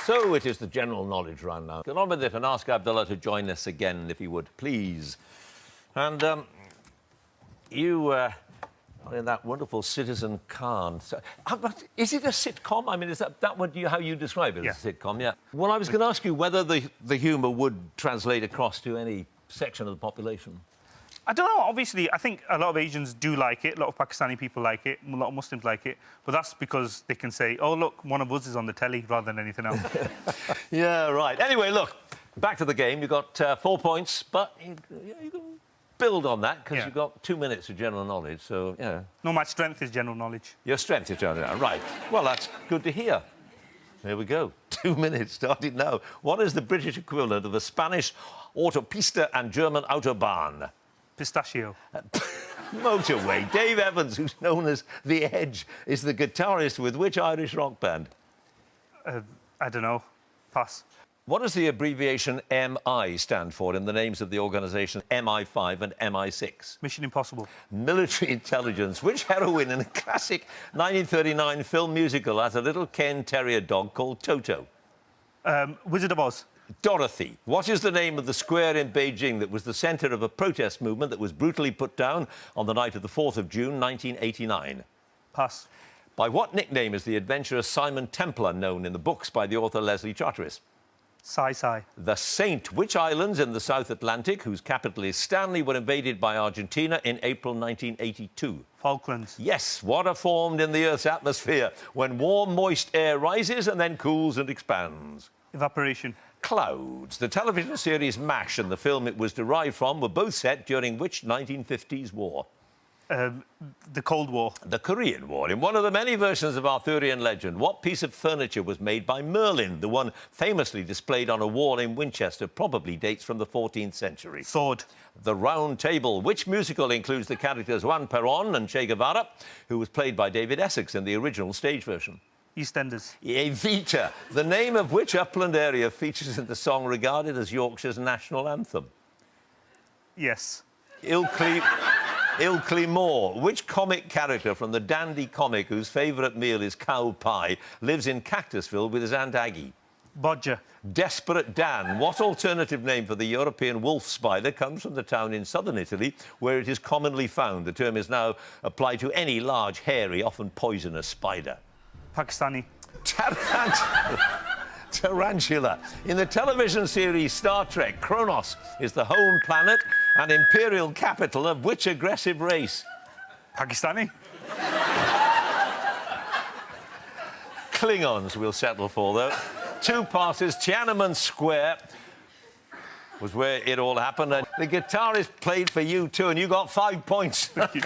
So it is the general knowledge round now. Get on with it and ask Abdullah to join us again, if he would, please. And you are in that wonderful Citizen Khan. So, is it a sitcom? I mean, is that what how you describe it as a sitcom? Yeah. Well, I was going to ask you whether the humour would translate across to any section of the population. I don't know. Obviously, I think a lot of Asians do like it. A lot of Pakistani people like it. A lot of Muslims like it. But that's because they can say, oh, look, one of us is on the telly, rather than anything else. Yeah, right. Anyway, look, back to the game. You've got 4 points, but you can build on that because you've got 2 minutes of general knowledge, so, yeah. No, my strength is general knowledge. Your strength is general knowledge. Right. Well, that's good to hear. There we go. 2 minutes started now. What is the British equivalent of the Spanish autopista and German Autobahn? Pistachio. Motorway. Dave Evans, who's known as The Edge, is the guitarist with which Irish rock band? I don't know. Pass. What does the abbreviation MI stand for in the names of the organisations MI5 and MI6? Mission Impossible. Military intelligence. Which heroine in a classic 1939 film musical has a little Ken Terrier dog called Toto? Wizard of Oz. Dorothy. What is the name of the square in Beijing that was the centre of a protest movement that was brutally put down on the night of the 4th of June, 1989? Pass. By what nickname is the adventurer Simon Templar known in the books by the author Leslie Charteris? Sai. The Saint. Which islands in the South Atlantic, whose capital is Stanley, were invaded by Argentina in April 1982? Falklands. Yes. What are formed in the Earth's atmosphere when warm, moist air rises and then cools and expands? Evaporation. Clouds. The television series MASH and the film it was derived from were both set during which 1950s war? The Cold War. The Korean War. In one of the many versions of Arthurian legend, what piece of furniture was made by Merlin? The one famously displayed on a wall in Winchester probably dates from the 14th century. Sword. The Round Table. Which musical includes the characters Juan Perón and Che Guevara, who was played by David Essex in the original stage version? EastEnders. Evita. The name of which upland area features in the song regarded as Yorkshire's national anthem? Yes. Ilkley Moor. Which comic character from the Dandy comic whose favourite meal is cow pie lives in Cactusville with his Aunt Aggie? Bodger. Desperate Dan. What alternative name for the European wolf spider comes from the town in southern Italy where it is commonly found? The term is now applied to any large, hairy, often poisonous spider. Pakistani. Tarantula. In the television series Star Trek, Kronos is the home planet and imperial capital of which aggressive race? Pakistani. Klingons we'll settle for, though. 2 passes. Tiananmen Square was where it all happened. And the guitarist played for you, too, and you got 5 points. Thank you.